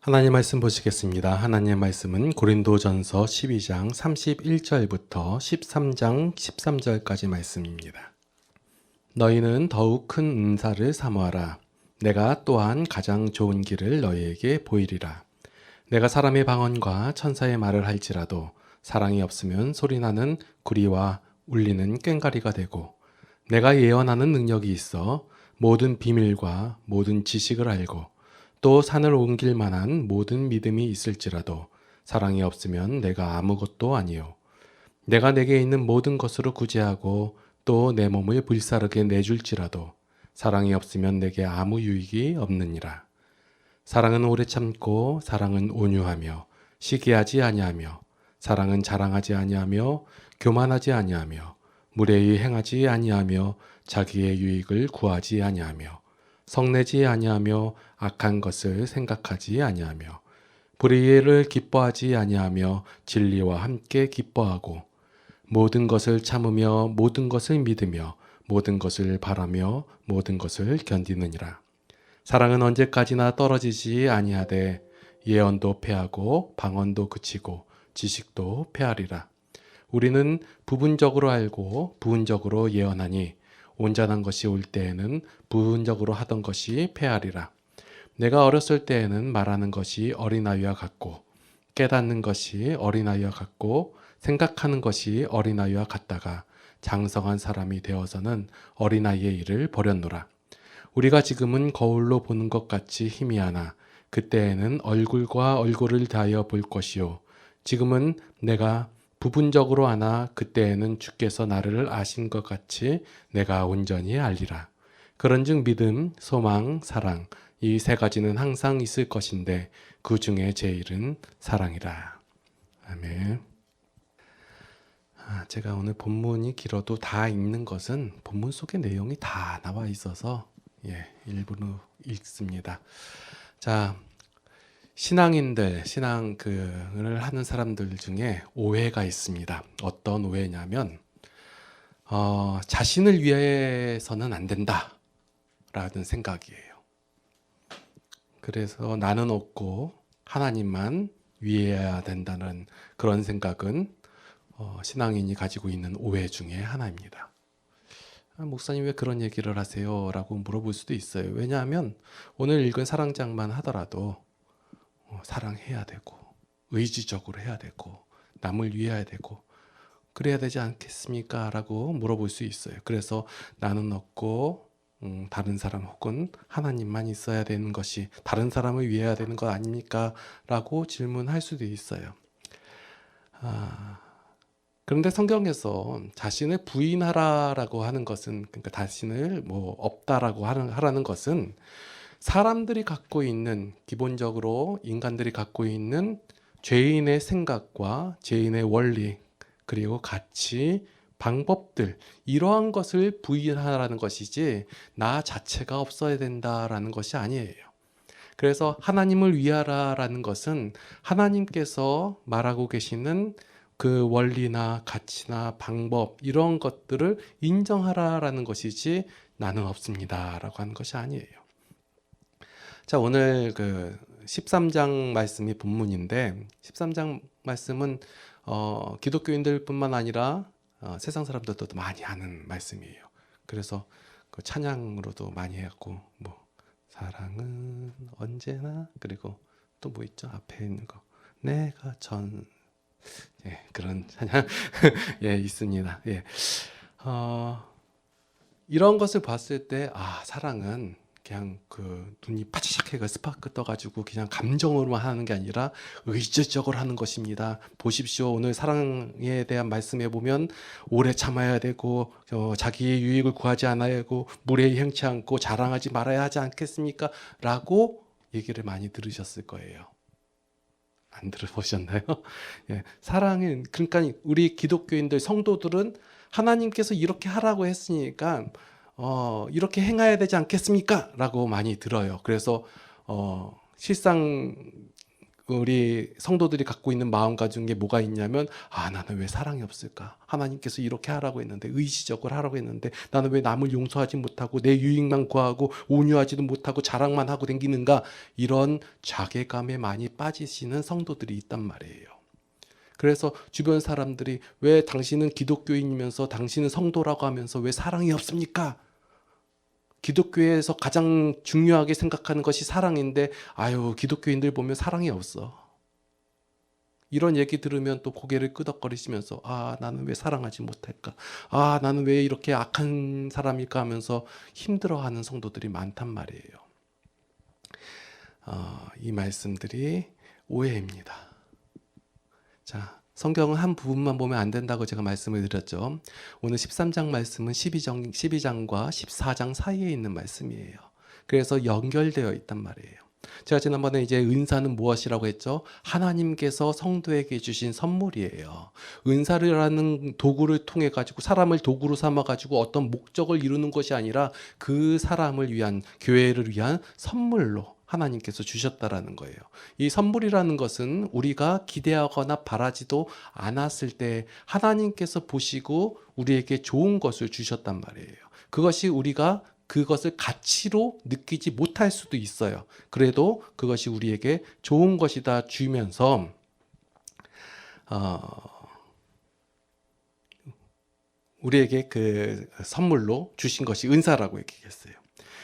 하나님 말씀 보시겠습니다. 하나님 말씀은 고린도전서 12장 31절부터 13장 13절까지 말씀입니다. 너희는 더욱 큰 은사를 사모하라. 내가 또한 가장 좋은 길을 너희에게 보이리라. 내가 사람의 방언과 천사의 말을 할지라도 사랑이 없으면 소리나는 구리와 울리는 꽹과리가 되고, 내가 예언하는 능력이 있어 모든 비밀과 모든 지식을 알고 또 산을 옮길 만한 모든 믿음이 있을지라도 사랑이 없으면 내가 아무것도 아니요. 내가 내게 있는 모든 것으로 구제하고 또 내 몸을 불사르게 내줄지라도 사랑이 없으면 내게 아무 유익이 없느니라. 사랑은 오래 참고 사랑은 온유하며 시기하지 아니하며 사랑은 자랑하지 아니하며 교만하지 아니하며 무례히 행하지 아니하며 자기의 유익을 구하지 아니하며 성내지 아니하며 악한 것을 생각하지 아니하며 불의를 기뻐하지 아니하며 진리와 함께 기뻐하고 모든 것을 참으며 모든 것을 믿으며 모든 것을 바라며 모든 것을 견디느니라. 사랑은 언제까지나 떨어지지 아니하되 예언도 패하고 방언도 그치고 지식도 패하리라. 우리는 부분적으로 알고 부분적으로 예언하니 온전한 것이 올 때에는 부분적으로 하던 것이 패하리라. 내가 어렸을 때에는 말하는 것이 어린아이와 같고 깨닫는 것이 어린아이와 같고 생각하는 것이 어린아이와 같다가 장성한 사람이 되어서는 어린아이의 일을 버렸노라. 우리가 지금은 거울로 보는 것 같이 희미하나 그때에는 얼굴과 얼굴을 다하여 볼 것이요. 지금은 내가 부분적으로 하나 그때에는 주께서 나를 아신 것 같이 내가 온전히 알리라. 그런즉 믿음, 소망, 사랑 이 세 가지는 항상 있을 것인데 그 중에 제일은 사랑이라. 아멘. 제가 오늘 본문이 길어도 다 읽는 것은 본문 속의 내용이 다 나와 있어서 일부러 읽습니다. 자, 신앙인들, 신앙을 하는 사람들 중에 오해가 있습니다. 어떤 오해냐면 자신을 위해서는 안 된다라는 생각이에요. 그래서 나는 없고 하나님만 위해야 된다는 그런 생각은 신앙인이 가지고 있는 오해 중에 하나입니다. 목사님 왜 그런 얘기를 하세요? 라고 물어볼 수도 있어요. 왜냐하면 오늘 읽은 사랑장만 하더라도 사랑해야 되고 의지적으로 해야 되고 남을 위해야 되고 그래야 되지 않겠습니까? 라고 물어볼 수 있어요. 그래서 나는 없고 다른 사람 혹은 하나님만 있어야 되는 것이 다른 사람을 위해야 되는 것 아닙니까? 라고 질문할 수도 있어요. 그런데 성경에서 자신을 부인하라라고 하는 것은, 그러니까 자신을 없다라고 하라는 것은 사람들이 갖고 있는, 기본적으로 인간들이 갖고 있는 죄인의 생각과 죄인의 원리, 그리고 가치, 방법들, 이러한 것을 부인하라는 것이지 나 자체가 없어야 된다라는 것이 아니에요. 그래서 하나님을 위하라라는 것은 하나님께서 말하고 계시는 그 원리나 가치나 방법, 이런 것들을 인정하라라는 것이지 나는 없습니다라고 하는 것이 아니에요. 자, 오늘 그 13장 말씀이 본문인데 13장 말씀은 기독교인들뿐만 아니라 세상 사람들도 많이 아는 말씀이에요. 그래서 그 찬양으로도 많이 해갖고 사랑은 언제나, 그리고 또 뭐 있죠? 앞에 있는 거 내가 그런 찬양 있습니다. 이런 것을 봤을 때 사랑은 그냥 그 눈이 파치샥 해가 스파크 떠가지고 그냥 감정으로만 하는 게 아니라 의지적으로 하는 것입니다. 보십시오. 오늘 사랑에 대한 말씀에 보면 오래 참아야 되고 자기의 유익을 구하지 않아야 하고 무례히 행치 않고 자랑하지 말아야 하지 않겠습니까? 라고 얘기를 많이 들으셨을 거예요. 안 들어보셨나요? 사랑은, 그러니까 우리 기독교인들, 성도들은 하나님께서 이렇게 하라고 했으니까 이렇게 행해야 되지 않겠습니까? 라고 많이 들어요. 그래서 실상 우리 성도들이 갖고 있는 마음가짐 게 뭐가 있냐면, 나는 왜 사랑이 없을까? 하나님께서 이렇게 하라고 했는데, 의지적으로 하라고 했는데, 나는 왜 남을 용서하지 못하고 내 유익만 구하고 온유하지도 못하고 자랑만 하고 댕기는가? 이런 자괴감에 많이 빠지시는 성도들이 있단 말이에요. 그래서 주변 사람들이 왜 당신은 기독교인이면서 당신은 성도라고 하면서 왜 사랑이 없습니까? 기독교에서 가장 중요하게 생각하는 것이 사랑인데, 기독교인들 보면 사랑이 없어. 이런 얘기 들으면 또 고개를 끄덕거리시면서, 나는 왜 사랑하지 못할까? 나는 왜 이렇게 악한 사람일까 하면서 힘들어하는 성도들이 많단 말이에요. 이 말씀들이 오해입니다. 자, 성경은 한 부분만 보면 안 된다고 제가 말씀을 드렸죠. 오늘 13장 말씀은 12장과 14장 사이에 있는 말씀이에요. 그래서 연결되어 있단 말이에요. 제가 지난번에 이제 은사는 무엇이라고 했죠? 하나님께서 성도에게 주신 선물이에요. 은사라는 도구를 통해 가지고 사람을 도구로 삼아 가지고 어떤 목적을 이루는 것이 아니라 그 사람을 위한, 교회를 위한 선물로 하나님께서 주셨다라는 거예요. 이 선물이라는 것은 우리가 기대하거나 바라지도 않았을 때 하나님께서 보시고 우리에게 좋은 것을 주셨단 말이에요. 그것이 우리가 그것을 가치로 느끼지 못할 수도 있어요. 그래도 그것이 우리에게 좋은 것이다 주면서 우리에게 그 선물로 주신 것이 은사라고 얘기했어요.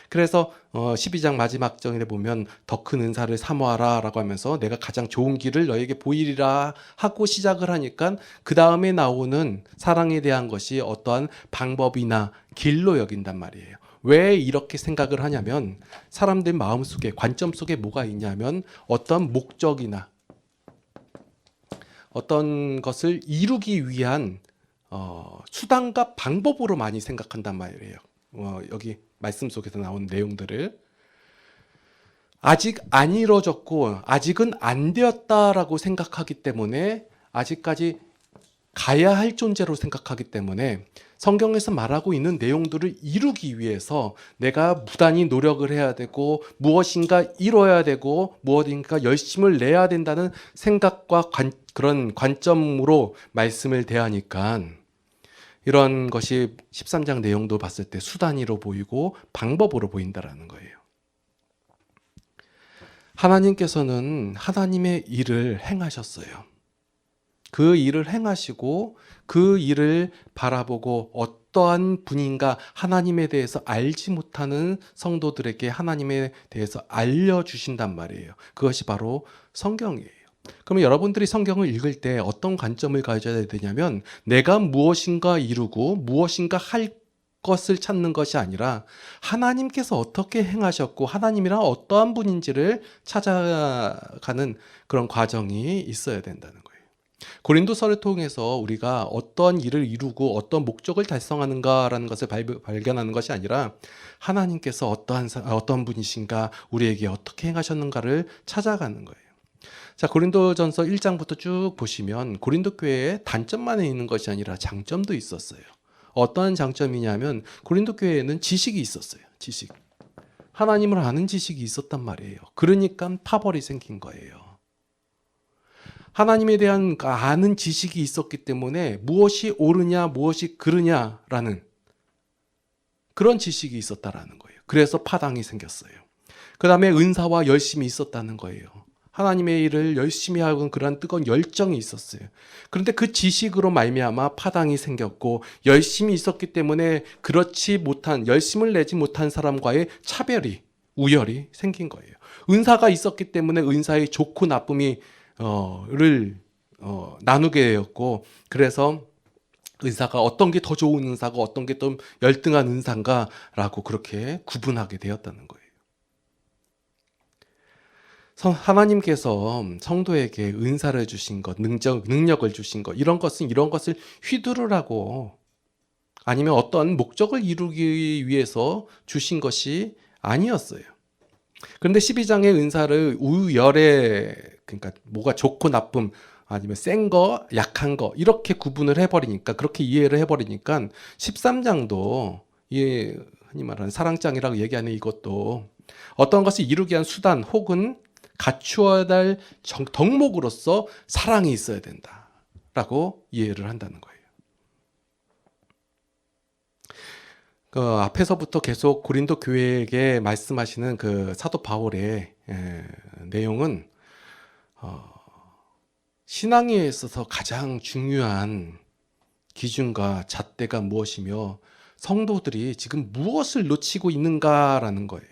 그래서 12장 마지막 절에 보면 더 큰 은사를 사모하라 라고 하면서 내가 가장 좋은 길을 너에게 보이리라 하고 시작을 하니까 그 다음에 나오는 사랑에 대한 것이 어떠한 방법이나 길로 여긴단 말이에요. 왜 이렇게 생각을 하냐면 사람들 마음속에, 관점 속에 뭐가 있냐면 어떤 목적이나 어떤 것을 이루기 위한 수단과 방법으로 많이 생각한단 말이에요. 여기 말씀 속에서 나온 내용들을 아직 안 이루어졌고 아직은 안 되었다라고 생각하기 때문에, 아직까지 가야 할 존재로 생각하기 때문에 성경에서 말하고 있는 내용들을 이루기 위해서 내가 무단히 노력을 해야 되고 무엇인가 이뤄야 되고 무엇인가 열심을 내야 된다는 생각과 그런 관점으로 말씀을 대하니까 이런 것이 13장 내용도 봤을 때 수단으로 보이고 방법으로 보인다라는 거예요. 하나님께서는 하나님의 일을 행하셨어요. 그 일을 행하시고 그 일을 바라보고 어떠한 분인가 하나님에 대해서 알지 못하는 성도들에게 하나님에 대해서 알려주신단 말이에요. 그것이 바로 성경이에요. 그러면 여러분들이 성경을 읽을 때 어떤 관점을 가져야 되냐면 내가 무엇인가 이루고 무엇인가 할 것을 찾는 것이 아니라 하나님께서 어떻게 행하셨고 하나님이란 어떠한 분인지를 찾아가는 그런 과정이 있어야 된다는 거예요. 고린도서를 통해서 우리가 어떤 일을 이루고 어떤 목적을 달성하는가라는 것을 발견하는 것이 아니라 하나님께서 어떤 분이신가, 우리에게 어떻게 행하셨는가를 찾아가는 거예요. 자, 고린도전서 1장부터 쭉 보시면 고린도 교회에 단점만 있는 것이 아니라 장점도 있었어요. 어떠한 장점이냐면 고린도 교회에는 지식이 있었어요. 지식. 하나님을 아는 지식이 있었단 말이에요. 그러니까 파벌이 생긴 거예요. 하나님에 대한 아는 지식이 있었기 때문에 무엇이 옳으냐 무엇이 그르냐라는 그런 지식이 있었다라는 거예요. 그래서 파당이 생겼어요. 그 다음에 은사와 열심이 있었다는 거예요. 하나님의 일을 열심히 하고 그런 뜨거운 열정이 있었어요. 그런데 그 지식으로 말미암아 파당이 생겼고 열심이 있었기 때문에 그렇지 못한, 열심을 내지 못한 사람과의 차별이, 우열이 생긴 거예요. 은사가 있었기 때문에 은사의 좋고 나쁨이 나누게 되었고, 그래서 은사가 어떤 게 더 좋은 은사고 어떤 게 좀 열등한 은사인가라고 그렇게 구분하게 되었다는 거예요. 하나님께서 성도에게 은사를 주신 것, 능력을 주신 것, 이런 것을 휘두르라고, 아니면 어떤 목적을 이루기 위해서 주신 것이 아니었어요. 그런데 12장의 은사를 우열에, 그러니까 뭐가 좋고 나쁨, 아니면 센 거, 약한 거, 이렇게 구분을 해버리니까, 그렇게 이해를 해버리니까 13장도 흔히 말하는 사랑장이라고 얘기하는 이것도 어떤 것을 이루기 위한 수단 혹은 갖추어야 될 덕목으로서 사랑이 있어야 된다라고 이해를 한다는 거예요. 그 앞에서부터 계속 고린도 교회에게 말씀하시는 그 사도 바울의 내용은 신앙에 있어서 가장 중요한 기준과 잣대가 무엇이며 성도들이 지금 무엇을 놓치고 있는가라는 거예요.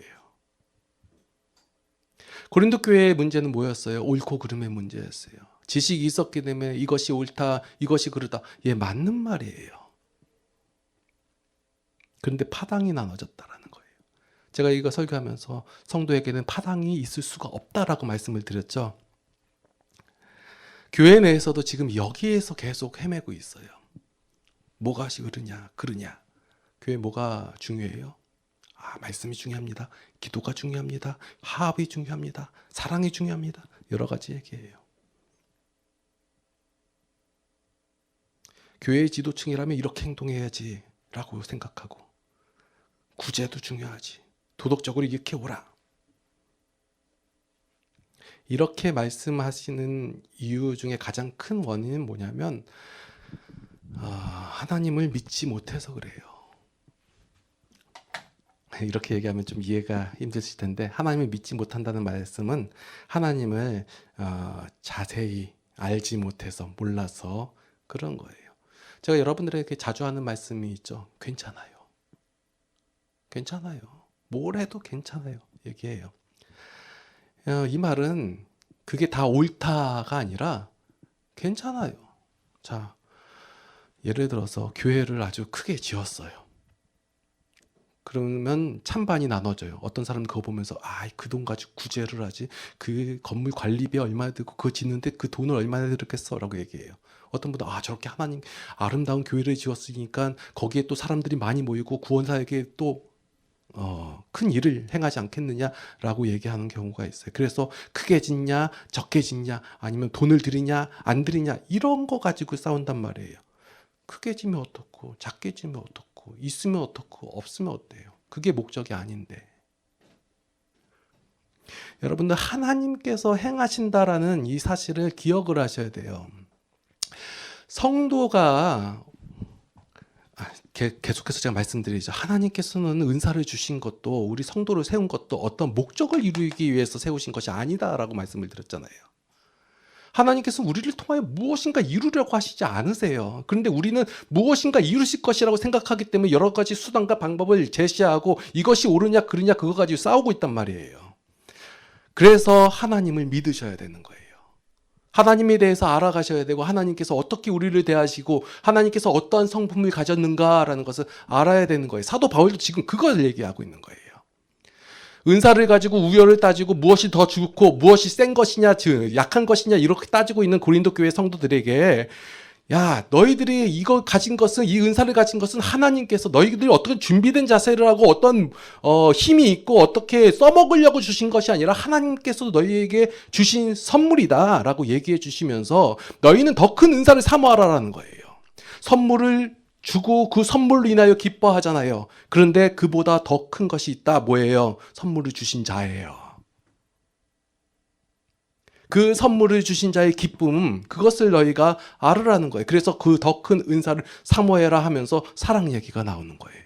고린도 교회의 문제는 뭐였어요? 옳고 그름의 문제였어요. 지식이 있었기 때문에 이것이 옳다, 이것이 그르다. 예, 맞는 말이에요. 그런데 파당이 나눠졌다라는 거예요. 제가 이거 설교하면서 성도에게는 파당이 있을 수가 없다라고 말씀을 드렸죠. 교회 내에서도 지금 여기에서 계속 헤매고 있어요. 뭐가 그르냐. 교회 뭐가 중요해요? 말씀이 중요합니다. 기도가 중요합니다. 화합이 중요합니다. 사랑이 중요합니다. 여러 가지 얘기예요. 교회의 지도층이라면 이렇게 행동해야지 라고 생각하고, 구제도 중요하지, 도덕적으로 이렇게 오라, 이렇게 말씀하시는 이유 중에 가장 큰 원인은 뭐냐면 하나님을 믿지 못해서 그래요. 이렇게 얘기하면 좀 이해가 힘드실 텐데, 하나님을 믿지 못한다는 말씀은 하나님을 자세히 알지 못해서, 몰라서 그런 거예요. 제가 여러분들에게 자주 하는 말씀이 있죠. 괜찮아요. 뭘 해도 괜찮아요. 얘기해요. 이 말은 그게 다 옳다가 아니라 괜찮아요. 자, 예를 들어서 교회를 아주 크게 지었어요. 그러면 찬반이 나눠져요. 어떤 사람은 그거 보면서 그 돈 가지고 구제를 하지, 그 건물 관리비 얼마나 들고 그거 짓는데 그 돈을 얼마나 들었겠어 라고 얘기해요. 어떤 분은 저렇게 하나님 아름다운 교회를 지었으니까 거기에 또 사람들이 많이 모이고 구원사에게 또 큰 일을 행하지 않겠느냐라고 얘기하는 경우가 있어요. 그래서 크게 짓냐 적게 짓냐, 아니면 돈을 들이냐 안 들이냐, 이런 거 가지고 싸운단 말이에요. 크게 지면 어떻고 작게 지면 어떻고, 있으면 어떻고 없으면 어때요? 그게 목적이 아닌데. 여러분들, 하나님께서 행하신다라는 이 사실을 기억을 하셔야 돼요. 성도가 계속해서 제가 말씀드리죠. 하나님께서는 은사를 주신 것도, 우리 성도를 세운 것도 어떤 목적을 이루기 위해서 세우신 것이 아니다라고 말씀을 드렸잖아요. 하나님께서 우리를 통하여 무엇인가 이루려고 하시지 않으세요. 그런데 우리는 무엇인가 이루실 것이라고 생각하기 때문에 여러 가지 수단과 방법을 제시하고 이것이 옳으냐 그르냐 그거 가지고 싸우고 있단 말이에요. 그래서 하나님을 믿으셔야 되는 거예요. 하나님에 대해서 알아가셔야 되고, 하나님께서 어떻게 우리를 대하시고 하나님께서 어떠한 성품을 가졌는가라는 것을 알아야 되는 거예요. 사도 바울도 지금 그걸 얘기하고 있는 거예요. 은사를 가지고 우열을 따지고 무엇이 더 좋고 무엇이 센 것이냐 약한 것이냐 이렇게 따지고 있는 고린도 교회 성도들에게, 야, 너희들이 이거 가진 것은, 이 은사를 가진 것은 하나님께서 너희들이 어떻게 준비된 자세를 하고 어떤 힘이 있고 어떻게 써먹으려고 주신 것이 아니라 하나님께서 너희에게 주신 선물이다 라고 얘기해 주시면서, 너희는 더 큰 은사를 사모하라라는 거예요. 선물을 주고 그 선물로 인하여 기뻐하잖아요. 그런데 그보다 더 큰 것이 있다. 뭐예요? 선물을 주신 자예요. 그 선물을 주신 자의 기쁨, 그것을 너희가 알으라는 거예요. 그래서 그 더 큰 은사를 사모해라 하면서 사랑 얘기가 나오는 거예요.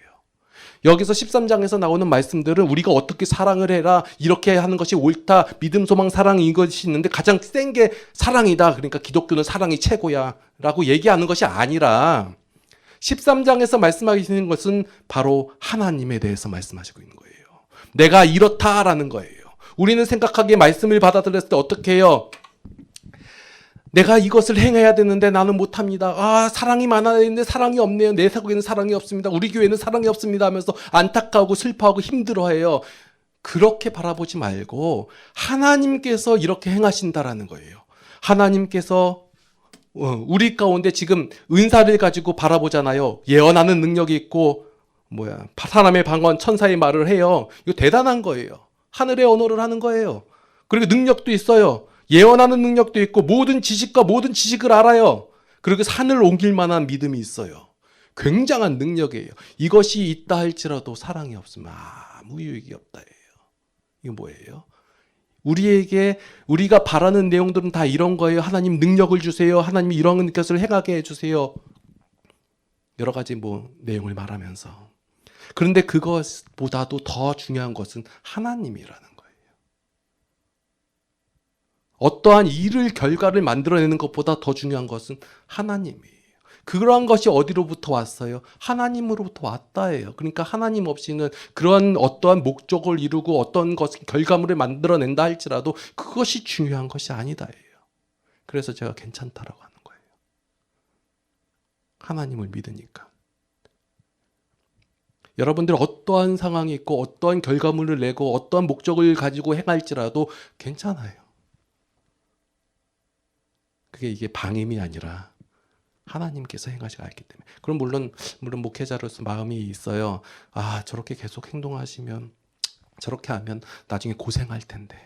여기서 13장에서 나오는 말씀들은 우리가 어떻게 사랑을 해라, 이렇게 하는 것이 옳다, 믿음, 소망, 사랑, 이것이 있는데 가장 센 게 사랑이다, 그러니까 기독교는 사랑이 최고야 라고 얘기하는 것이 아니라, 13장에서 말씀하시는 것은 바로 하나님에 대해서 말씀하시고 있는 거예요. 내가 이렇다라는 거예요. 우리는 생각하기에 말씀을 받아들였을 때 어떻게 해요? 내가 이것을 행해야 되는데 나는 못합니다. 사랑이 많아야 되는데 사랑이 없네요. 내 속에는 사랑이 없습니다. 우리 교회는 사랑이 없습니다 하면서 안타까워하고 슬퍼하고 힘들어해요. 그렇게 바라보지 말고 하나님께서 이렇게 행하신다라는 거예요. 하나님께서 우리 가운데 지금 은사를 가지고 바라보잖아요. 예언하는 능력이 있고 사람의 방언, 천사의 말을 해요. 이거 대단한 거예요. 하늘의 언어를 하는 거예요. 그리고 능력도 있어요. 예언하는 능력도 있고 모든 지식과 모든 지식을 알아요. 그리고 산을 옮길 만한 믿음이 있어요. 굉장한 능력이에요. 이것이 있다 할지라도 사랑이 없으면 아무 유익이 없다예요. 이거 뭐예요? 우리가 바라는 내용들은 다 이런 거예요. 하나님 능력을 주세요. 하나님 이런 것을 행하게 해주세요. 여러 가지 내용을 말하면서. 그런데 그것보다도 더 중요한 것은 하나님이라는 거예요. 어떠한 일을 결과를 만들어내는 것보다 더 중요한 것은 하나님이에요. 그러한 것이 어디로부터 왔어요? 하나님으로부터 왔다예요. 그러니까 하나님 없이는 그런 어떠한 목적을 이루고 어떤 결과물을 만들어낸다 할지라도 그것이 중요한 것이 아니다예요. 그래서 제가 괜찮다라고 하는 거예요. 하나님을 믿으니까. 여러분들 어떠한 상황이 있고 어떠한 결과물을 내고 어떠한 목적을 가지고 행할지라도 괜찮아요. 이게 방임이 아니라 하나님께서 행하시고 알기 때문에. 그럼 물론 목회자로서 마음이 있어요. 아, 저렇게 계속 행동하시면, 저렇게 하면 나중에 고생할 텐데.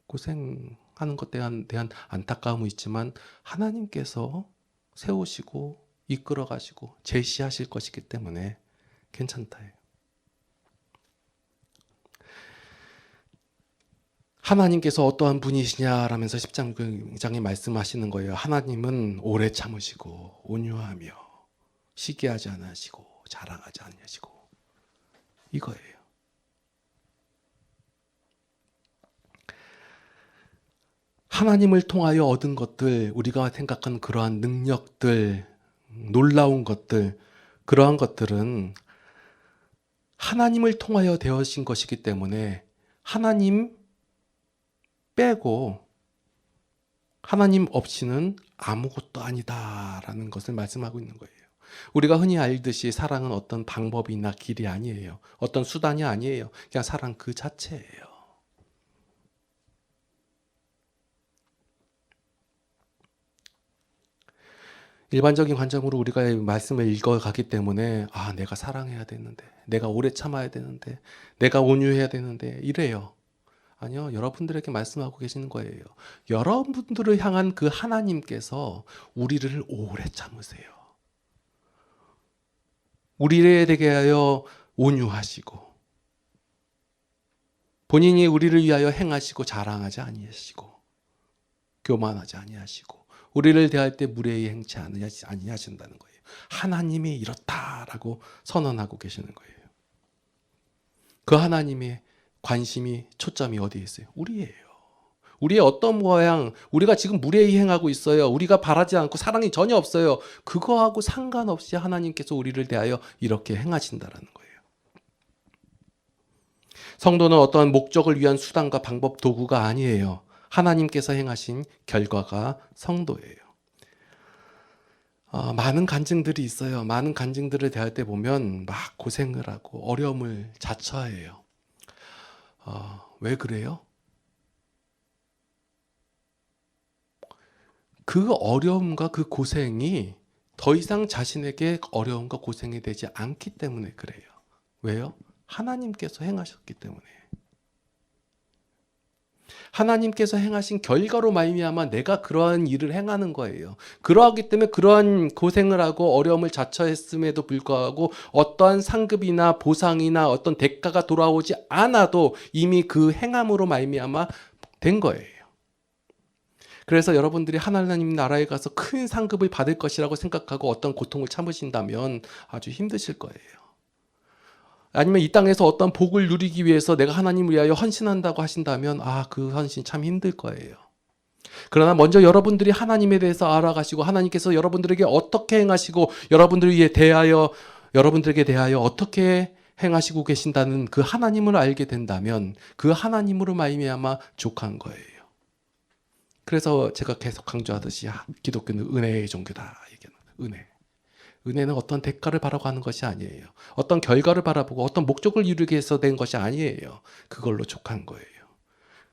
고생하는 것에 대한 안타까움은 있지만 하나님께서 세우시고 이끌어 가시고 제시하실 것이기 때문에 괜찮다예요. 하나님께서 어떠한 분이시냐라면서 10장에 말씀하시는 거예요. 하나님은 오래 참으시고 온유하며 시기하지 않으시고 자랑하지 않으시고 이거예요. 하나님을 통하여 얻은 것들, 우리가 생각한 그러한 능력들, 놀라운 것들, 그러한 것들은 하나님을 통하여 되어진 것이기 때문에 하나님 빼고 하나님 없이는 아무것도 아니다라는 것을 말씀하고 있는 거예요. 우리가 흔히 알듯이 사랑은 어떤 방법이나 길이 아니에요. 어떤 수단이 아니에요. 그냥 사랑 그 자체예요. 일반적인 관점으로 우리가 말씀을 읽어가기 때문에 내가 사랑해야 되는데, 내가 오래 참아야 되는데, 내가 온유해야 되는데 이래요. 아니요, 여러분들에게 말씀하고 계시는 거예요. 여러분들을 향한 그 하나님께서 우리를 오래 참으세요. 우리에 대하여 온유하시고 본인이 우리를 위하여 행하시고 자랑하지 아니하시고 교만하지 아니하시고 우리를 대할 때 무례히 행치 아니하신다는 거예요. 하나님이 이렇다라고 선언하고 계시는 거예요. 그 하나님의 관심이 초점이 어디에 있어요? 우리예요. 우리의 어떤 모양, 우리가 지금 무례히 행하고 있어요. 우리가 바라지 않고 사랑이 전혀 없어요. 그거하고 상관없이 하나님께서 우리를 대하여 이렇게 행하신다라는 거예요. 성도는 어떠한 목적을 위한 수단과 방법, 도구가 아니에요. 하나님께서 행하신 결과가 성도예요. 많은 간증들이 있어요. 많은 간증들을 대할 때 보면 막 고생을 하고 어려움을 자처해요. 왜 그래요? 그 어려움과 그 고생이 더 이상 자신에게 어려움과 고생이 되지 않기 때문에 그래요. 왜요? 하나님께서 행하셨기 때문에. 하나님께서 행하신 결과로 말미암아 내가 그러한 일을 행하는 거예요. 그러하기 때문에 그러한 고생을 하고 어려움을 자처했음에도 불구하고 어떠한 상급이나 보상이나 어떤 대가가 돌아오지 않아도 이미 그 행함으로 말미암아 된 거예요. 그래서 여러분들이 하나님 나라에 가서 큰 상급을 받을 것이라고 생각하고 어떤 고통을 참으신다면 아주 힘드실 거예요. 아니면 이 땅에서 어떤 복을 누리기 위해서 내가 하나님을 위하여 헌신한다고 하신다면 그 헌신 참 힘들 거예요. 그러나 먼저 여러분들이 하나님에 대해서 알아가시고 하나님께서 여러분들에게 어떻게 행하시고 여러분들에게 대하여 어떻게 행하시고 계신다는 그 하나님을 알게 된다면 그 하나님으로 말미암아 족한 거예요. 그래서 제가 계속 강조하듯이 기독교는 은혜의 종교다. 은혜. 은혜는 어떤 대가를 바라고 하는 것이 아니에요. 어떤 결과를 바라보고 어떤 목적을 이루기 위해서 된 것이 아니에요. 그걸로 족한 거예요.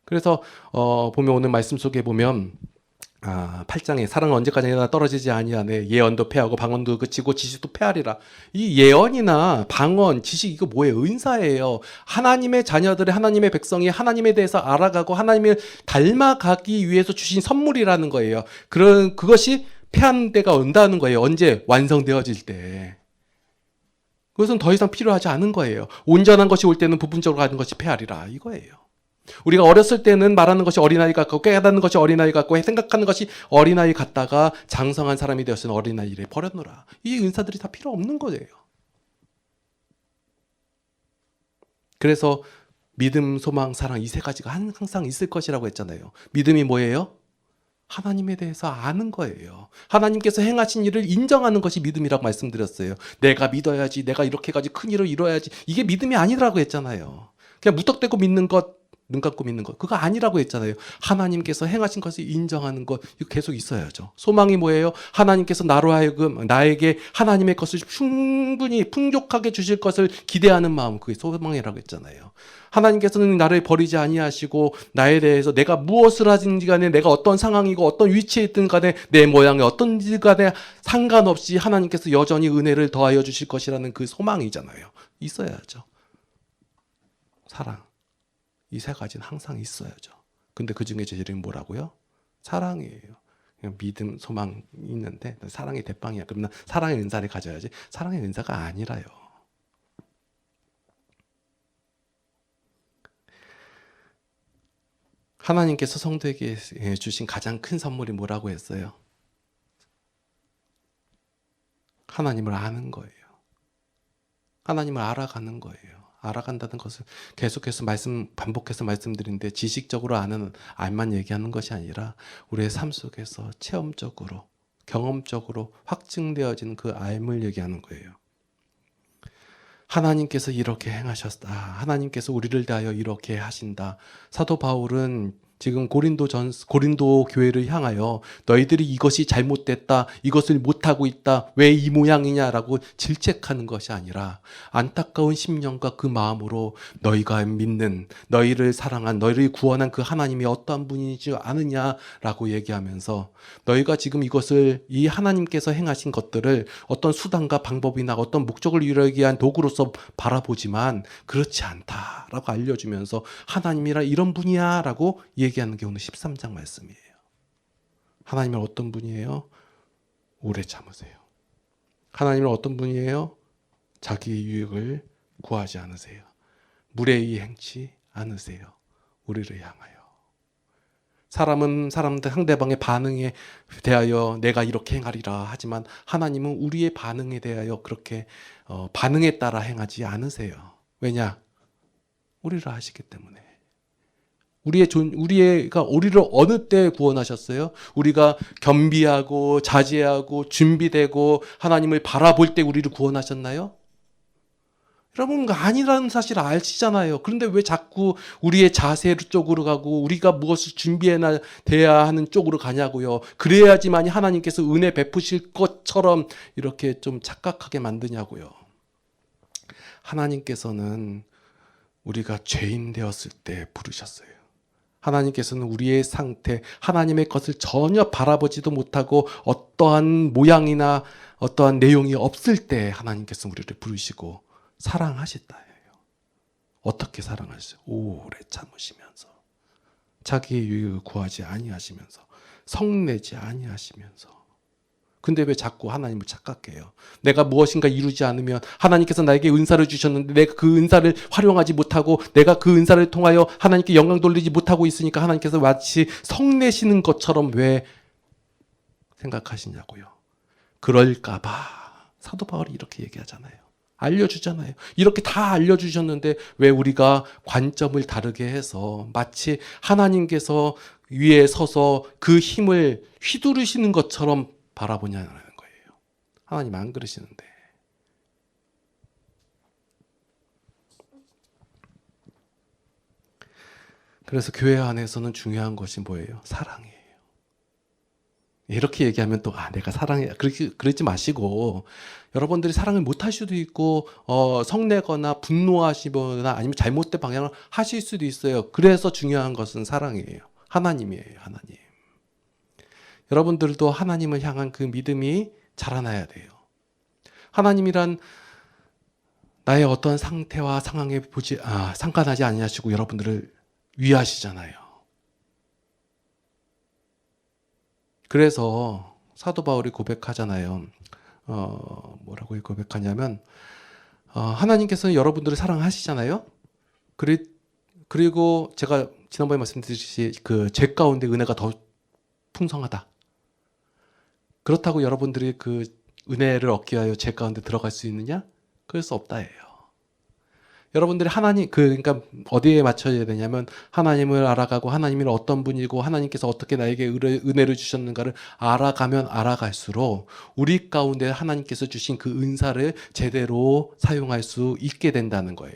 그래서 보면 오늘 말씀 속에 보면 8장에 사랑은 언제까지나 떨어지지 아니하네. 예언도 패하고 방언도 그치고 지식도 패하리라. 이 예언이나 방언, 지식 이거 뭐예요? 은사예요. 하나님의 자녀들의 하나님의 백성이 하나님에 대해서 알아가고 하나님을 닮아가기 위해서 주신 선물이라는 거예요. 그것이 패한 때가 온다는 거예요. 언제? 완성되어질 때. 그것은 더 이상 필요하지 않은 거예요. 온전한 것이 올 때는 부분적으로 가는 것이 패하리라. 이거예요. 우리가 어렸을 때는 말하는 것이 어린아이 같고 깨닫는 것이 어린아이 같고 생각하는 것이 어린아이 같다가 장성한 사람이 되었으니 어린아이를 버렸노라. 이 은사들이 다 필요 없는 거예요. 그래서 믿음, 소망, 사랑 이 세 가지가 항상 있을 것이라고 했잖아요. 믿음이 뭐예요? 하나님에 대해서 아는 거예요. 하나님께서 행하신 일을 인정하는 것이 믿음이라고 말씀드렸어요. 내가 믿어야지, 내가 이렇게 가지 큰 일을 이뤄야지. 이게 믿음이 아니라고 했잖아요. 그냥 무턱대고 믿는 것, 눈 감고 믿는 것, 그거 아니라고 했잖아요. 하나님께서 행하신 것을 인정하는 것, 이거 계속 있어야죠. 소망이 뭐예요? 하나님께서 나로 하여금 나에게 하나님의 것을 충분히 풍족하게 주실 것을 기대하는 마음, 그게 소망이라고 했잖아요. 하나님께서는 나를 버리지 아니하시고 나에 대해서 내가 무엇을 하든지 간에 내가 어떤 상황이고 어떤 위치에 있든 간에 내 모양이 어떤지 간에 상관없이 하나님께서 여전히 은혜를 더하여 주실 것이라는 그 소망이잖아요. 있어야죠. 사랑. 이 세 가지는 항상 있어야죠. 근데 그 중에 제일 뭐라고요? 사랑이에요. 믿음, 소망이 있는데 사랑이 대빵이야. 그러면 사랑의 은사를 가져야지. 사랑의 은사가 아니라요. 하나님께서 성도에게 주신 가장 큰 선물이 뭐라고 했어요? 하나님을 아는 거예요. 하나님을 알아가는 거예요. 알아간다는 것을 계속해서 반복해서 말씀드리는데 지식적으로 아는 알만 얘기하는 것이 아니라 우리의 삶 속에서 체험적으로, 경험적으로 확증되어지는 그 알을 얘기하는 거예요. 하나님께서 이렇게 행하셨다. 하나님께서 우리를 대하여 이렇게 하신다. 사도 바울은 지금 고린도 교회를 향하여 너희들이 이것이 잘못됐다. 이것을 못하고 있다. 왜 이 모양이냐라고 질책하는 것이 아니라 안타까운 심령과 그 마음으로 너희가 믿는, 너희를 사랑한, 너희를 구원한 그 하나님이 어떠한 분이지 않느냐라고 얘기하면서 너희가 지금 이 하나님께서 행하신 것들을 어떤 수단과 방법이나 어떤 목적을 이루기 위한 도구로서 바라보지만 그렇지 않다라고 알려주면서 하나님이라 이런 분이야 라고 얘기하는 게 오늘 13장 말씀이에요. 하나님은 어떤 분이에요? 오래 참으세요. 하나님은 어떤 분이에요? 자기의 유익을 구하지 않으세요. 무례히 행치 않으세요. 우리를 향하여. 사람은 상대방의 반응에 대하여 내가 이렇게 행하리라 하지만 하나님은 우리의 반응에 대하여 그렇게 반응에 따라 행하지 않으세요. 왜냐? 우리를 아시기 때문에. 우리를 어느 때 구원하셨어요? 우리가 겸비하고 자제하고 준비되고 하나님을 바라볼 때 우리를 구원하셨나요? 여러분, 아니라는 사실을 아시잖아요. 그런데 왜 자꾸 우리의 자세 쪽으로 가고 우리가 무엇을 준비해야 하는 쪽으로 가냐고요. 그래야지만 하나님께서 은혜 베푸실 것처럼 이렇게 좀 착각하게 만드냐고요. 하나님께서는 우리가 죄인 되었을 때 부르셨어요. 하나님께서는 우리의 상태, 하나님의 것을 전혀 바라보지도 못하고 어떠한 모양이나 어떠한 내용이 없을 때 하나님께서 우리를 부르시고 사랑하셨다예요. 어떻게 사랑하셨어요? 오래 참으시면서 자기의 유익을 구하지 아니하시면서 성내지 아니하시면서. 근데 왜 자꾸 하나님을 착각해요? 내가 무엇인가 이루지 않으면 하나님께서 나에게 은사를 주셨는데 내가 그 은사를 활용하지 못하고 내가 그 은사를 통하여 하나님께 영광 돌리지 못하고 있으니까 하나님께서 마치 성내시는 것처럼 왜 생각하시냐고요. 그럴까 봐 사도 바울이 이렇게 얘기하잖아요. 알려주잖아요. 이렇게 다 알려주셨는데 왜 우리가 관점을 다르게 해서 마치 하나님께서 위에 서서 그 힘을 휘두르시는 것처럼 바라보냐는 거예요. 하나님 안 그러시는데. 그래서 교회 안에서는 중요한 것이 뭐예요? 사랑이에요. 이렇게 얘기하면 또 내가 사랑해 그러지 마시고 여러분들이 사랑을 못할 수도 있고 성내거나 분노하시거나 아니면 잘못된 방향을 하실 수도 있어요. 그래서 중요한 것은 사랑이에요. 하나님이에요. 하나님. 여러분들도 하나님을 향한 그 믿음이 자라나야 돼요. 하나님이란 나의 어떤 상태와 상황에 상관하지 아니하시고 여러분들을 위하시잖아요. 그래서 사도 바울이 고백하잖아요. 뭐라고 고백하냐면 하나님께서는 여러분들을 사랑하시잖아요. 그리고 제가 지난번에 말씀드렸듯이 그 죄 가운데 은혜가 더 풍성하다. 그렇다고 여러분들이 그 은혜를 얻기 위하여 죄 가운데 들어갈 수 있느냐? 그럴 수 없다예요. 여러분들이 그러니까 어디에 맞춰야 되냐면 하나님을 알아가고 하나님이 어떤 분이고 하나님께서 어떻게 나에게 은혜를 주셨는가를 알아가면 알아갈수록 우리 가운데 하나님께서 주신 그 은사를 제대로 사용할 수 있게 된다는 거예요.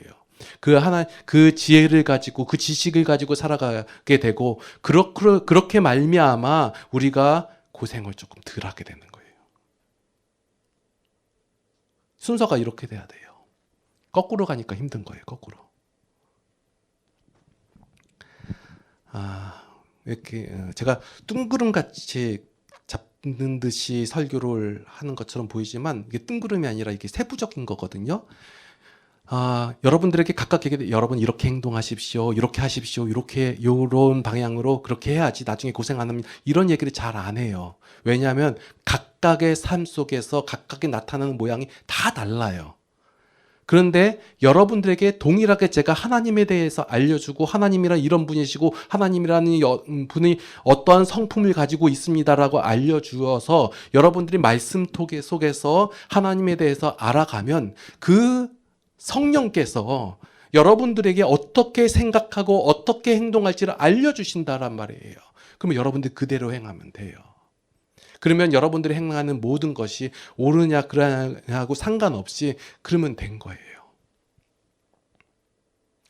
그 지혜를 가지고 그 지식을 가지고 살아가게 되고 그렇게 말미암아 우리가 고생을 조금 덜 하게 되는 거예요. 순서가 이렇게 돼야 돼요. 거꾸로 가니까 힘든 거예요. 거꾸로. 이렇게 제가 뜬구름같이 잡는 듯이 설교를 하는 것처럼 보이지만 이게 뜬구름이 아니라 이게 세부적인 거거든요. 여러분들에게 각각 여러분 이렇게 행동하십시오. 이렇게 하십시오. 요런 방향으로 그렇게 해야지 나중에 고생 안 합니다. 이런 얘기를 잘 안 해요. 왜냐하면 각각의 삶 속에서 각각의 나타나는 모양이 다 달라요. 그런데 여러분들에게 동일하게 제가 하나님에 대해서 알려주고 하나님이란 이런 분이시고 하나님이라는 분이 어떠한 성품을 가지고 있습니다라고 알려주어서 여러분들이 말씀 속에서 하나님에 대해서 알아가면 그 성령께서 여러분들에게 어떻게 생각하고 어떻게 행동할지를 알려주신다란 말이에요. 그러면 여러분들 그대로 행하면 돼요. 그러면 여러분들이 행하는 모든 것이 옳으냐 그러냐하고 상관없이 그러면 된 거예요.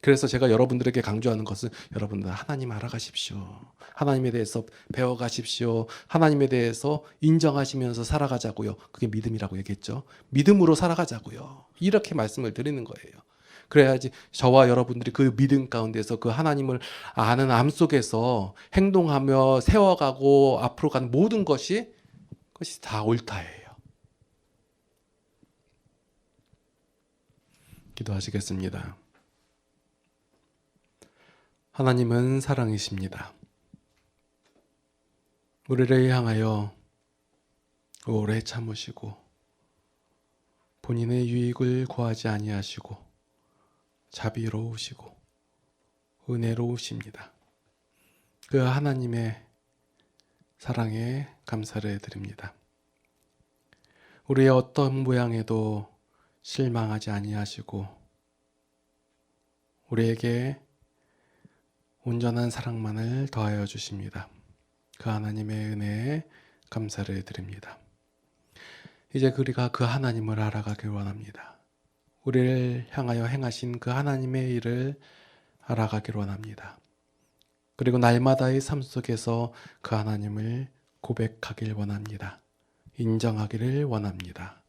그래서 제가 여러분들에게 강조하는 것은 여러분들 하나님 알아가십시오. 하나님에 대해서 배워가십시오. 하나님에 대해서 인정하시면서 살아가자고요. 그게 믿음이라고 얘기했죠. 믿음으로 살아가자고요. 이렇게 말씀을 드리는 거예요. 그래야지 저와 여러분들이 그 믿음 가운데서 그 하나님을 아는 암 속에서 행동하며 세워가고 앞으로 가는 모든 것이 다 옳다예요. 기도하시겠습니다. 하나님은 사랑이십니다. 우리를 향하여 오래 참으시고 본인의 유익을 구하지 아니하시고 자비로우시고 은혜로우십니다. 그 하나님의 사랑에 감사를 드립니다. 우리의 어떤 모양에도 실망하지 아니하시고 우리에게 온전한 사랑만을 더하여 주십니다. 그 하나님의 은혜에 감사를 드립니다. 이제 우리가 그 하나님을 알아가길 원합니다. 우리를 향하여 행하신 그 하나님의 일을 알아가길 원합니다. 그리고 날마다의 삶 속에서 그 하나님을 고백하길 원합니다. 인정하기를 원합니다.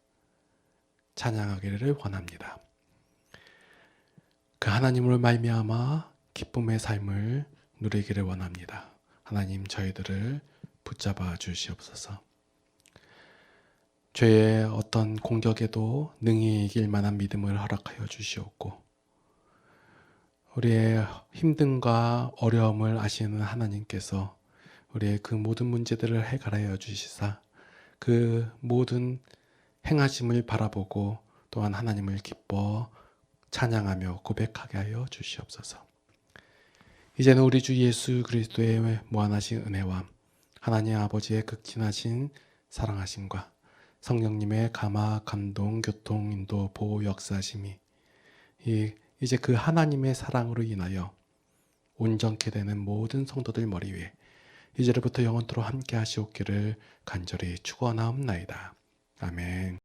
찬양하기를 원합니다. 그 하나님으로 말미암아 기쁨의 삶을 누리기를 원합니다. 하나님 저희들을 붙잡아 주시옵소서. 죄의 어떤 공격에도 능히 이길 만한 믿음을 허락하여 주시옵고 우리의 힘듦과 어려움을 아시는 하나님께서 우리의 그 모든 문제들을 해결하여 주시사 그 모든 행하심을 바라보고 또한 하나님을 기뻐 찬양하며 고백하게 하여 주시옵소서. 이제는 우리 주 예수 그리스도의 무한하신 은혜와 하나님 아버지의 극진하신 사랑하심과 성령님의 감화, 감동, 교통, 인도, 보호, 역사하심이 이제 그 하나님의 사랑으로 인하여 온전케 되는 모든 성도들 머리 위에 이제로부터 영원토록 함께 하시옵기를 간절히 축원하옵나이다. 아멘.